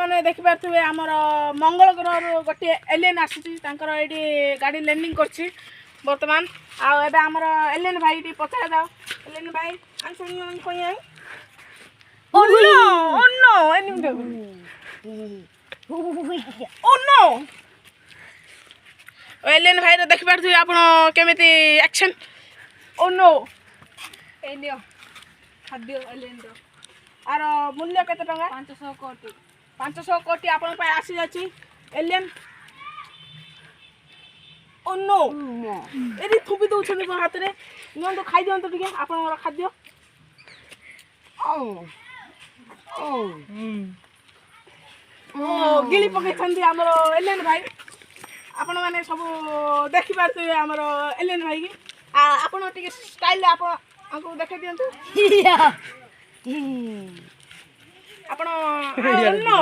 आपने देखिपे आमर मंगल ग्रह गोटे एलियन आसी गाड़ी लैंडिंग कर बर्तमान आम एलियन भाई पचार जाओ एलियन भाई एलियन भाई देखिपे आप केमी एक्शन ओ नो खाद्य एलियन आर मूल्य केते टंका 500 कोटी 500 कोटी आपन पाए आसी जाची एलियन ओ नो एरी थुबी दउछन हाथ रे नियन तो खाइ दियन तो ठीक आपन खाद्य ओ गिली पके छंदी हमरो एलियन भाई आपन माने सब देखि पारते हमरो एलियन भाई की आपन टिके स्टाइल आपन हमको देखै दियन तो आपन नो